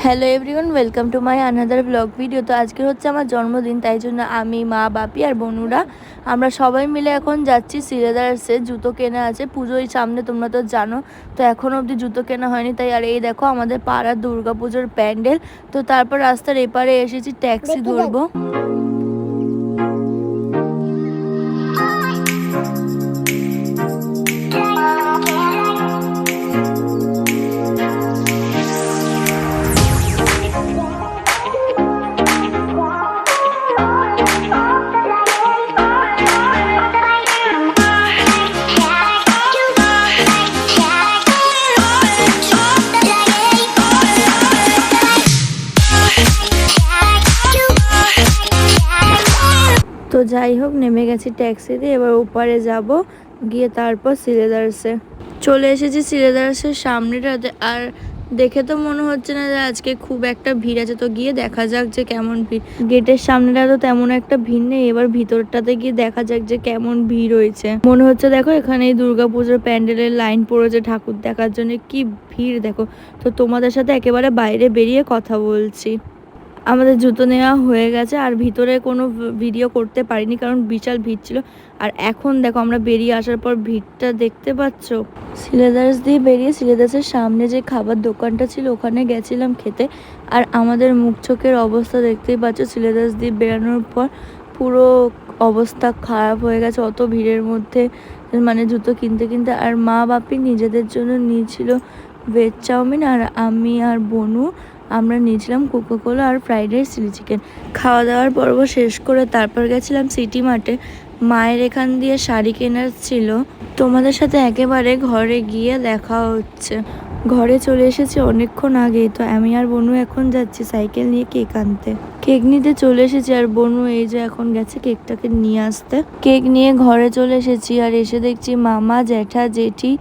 Hello everyone, welcome to my another blog video. তো আজকে হচ্ছে আমার জন্মদিন, তাই জন্য আমি, মা, বাপি আর বনুরা আমরা সবাই মিলে এখন যাচ্ছি সিলেদার্সে। জুতো কেনা আছে, পুজোর সামনে, তোমরা তো জানো। তো এখনও অবধি জুতো কেনা হয়নি, তাই আর এই দেখো আমাদের পাড়ার দুর্গাপুজোর প্যান্ডেল। তো তারপর রাস্তার এপারে এসেছি ট্যাক্সি ধরবো। তো যাই হোক, নেমে গেছি ট্যাক্সিতে, এবার ওপারে যাব, গিয়ে তারপর সিলেদার্সে চলে এসেছি। সিলেদার্সের সামনেটাতে আর দেখে তো মনে হচ্ছে না যে আজকে খুব একটা ভিড় আছে, তো গিয়ে দেখা যাক যে কেমন ভিড়। গেটের সামনেটা তো তেমন একটা ভিড় নেই, এবার ভিতরটাতে গিয়ে দেখা যাক যে কেমন ভিড় হয়েছে। মনে হচ্ছে দেখো এখানে এই দুর্গাপুজোর প্যান্ডেলের লাইন পড়েছে ঠাকুর দেখার জন্য, কি ভিড় দেখো। তো তোমাদের সাথে একেবারে বাইরে বেরিয়ে কথা বলছি। আমাদের জুতো নেওয়া হয়ে গেছে, আর ভিতরে কোনো ভিডিও করতে পারিনি কারণ বিশাল ভিড় ছিল। আর এখন দেখো আমরা বেরিয়ে আসার পর ভিড়টা দেখতে পাচ্ছ। সিলেদার্স দিয়ে বেরিয়ে সিলেদার্সের সামনে যে খাবার দোকানটা ছিল ওখানে গেছিলাম খেতে। আর আমাদের মুখ চোখের অবস্থা দেখতেই পাচ্ছ, সিলেদার্স দিয়ে বেরানোর পর পুরো অবস্থা খারাপ হয়ে গেছে অত ভিড়ের মধ্যে, মানে জুতো কিনতে কিনতে। আর মা বাপি নিজেদের জন্য নিয়েছিল ভেজ চাউমিন, আর আমি আর বনু আমরা নিয়েছিলাম কোকোকোলা আর ফ্রাইড রাইস, চিলি চিকেন। খাওয়া দাওয়ার পর্ব শেষ করে তারপর গেছিলাম সিটি মার্টে। মায়ের এখান দিয়ে শাড়ি কেনার ছিল। তোমাদের সাথে একেবারে ঘরে গিয়ে দেখা হচ্ছে। ঘরে চলে এসেছি অনেকক্ষণ আগে। তো আমি আর বনু এখন যাচ্ছি সাইকেল নিয়ে কেক আনতে। কেক নিতে চলে এসেছি, আর বনু এই যে এখন গেছে কেকটাকে নিয়ে আসতে। কেক নিয়ে ঘরে চলে এসেছি, আর এসে দেখছি মামা, জ্যাঠা, জেঠি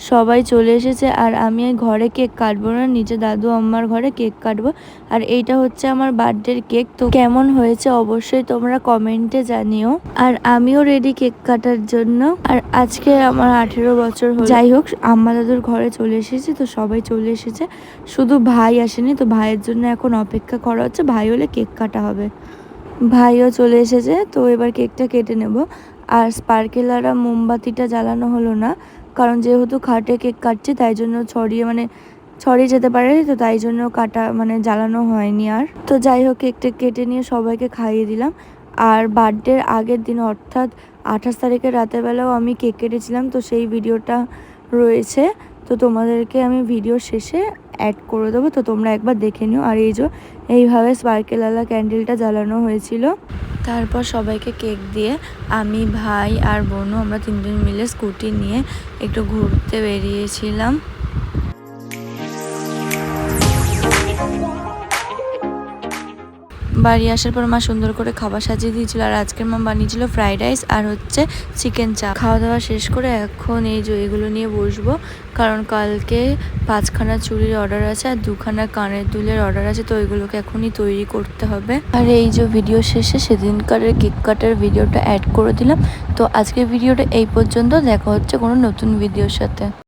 সবাই চলে এসেছে। আর আমি ঘরে কেক কাটবো না, নিচে দাদু আম্মার ঘরে কেক কাটবো। আর এইটা হচ্ছে আমার বার্থডের কেক। তো কেমন হয়েছে অবশ্যই তোমরা কমেন্টে জানিও। আর আমিও রেডি কেক কাটার জন্য। আর আজকে আমার 18 বছর হলো। যাই হোক, আম্মা দাদুর ঘরে চলে এসেছি, তো সবাই চলে এসেছে, শুধু ভাই আসেনি। তো ভাইয়ের জন্য এখন অপেক্ষা করা হচ্ছে, ভাই হলে কেক কাটা হবে। ভাইও চলে এসেছে, তো এবার কেকটা কেটে নেব। আর স্পার্কেলার মোমবাতিটা জ্বালানো হলো না, কারণ যেহেতু খাটে কেক কাটছি তাই জন্য ছড়িয়ে যেতে পারে, তো তাই জন্য জ্বালানো হয়নি আর। তো যাই হোক, কেকটা কেটে নিয়ে সবাইকে খাইয়ে দিলাম। আর বার্থডের আগের দিন অর্থাৎ 28 তারিখের রাতের বেলাও আমি কেক কেটেছিলাম, তো সেই ভিডিওটা রয়েছে। তো তোমাদেরকে আমি ভিডিও শেষে অ্যাড করে দেবো, তো তোমরা একবার দেখে নিও। আর এই যে এইভাবে স্পার্কেলওয়ালা ক্যান্ডেলটা জ্বালানো হয়েছিল। তারপর সবাইকে কেক দিয়ে আমি, ভাই আর বোনও আমরা তিনজন মিলে স্কুটি নিয়ে একটু ঘুরতে বেরিয়েছিলাম। বাড়ি আসার পর মা সুন্দর করে খাবার সাজিয়ে দিয়েছিল। আর আজকের মা বানিয়েছিল ফ্রাইড রাইস আর হচ্ছে চিকেন চাপ। খাওয়া দাওয়া শেষ করে এখন এই যে এগুলো নিয়ে বসবো, কারণ কালকে 5খানা চুড়ির অর্ডার আছে আর 2খানা কানের দুলের অর্ডার আছে, তো ওইগুলোকে এখনই তৈরি করতে হবে। আর এই যে ভিডিও শেষে সেদিনকারের কেক কাটার ভিডিওটা অ্যাড করে দিলাম। তো আজকের ভিডিওটা এই পর্যন্ত, দেখা হচ্ছে কোনো নতুন ভিডিওর সাথে।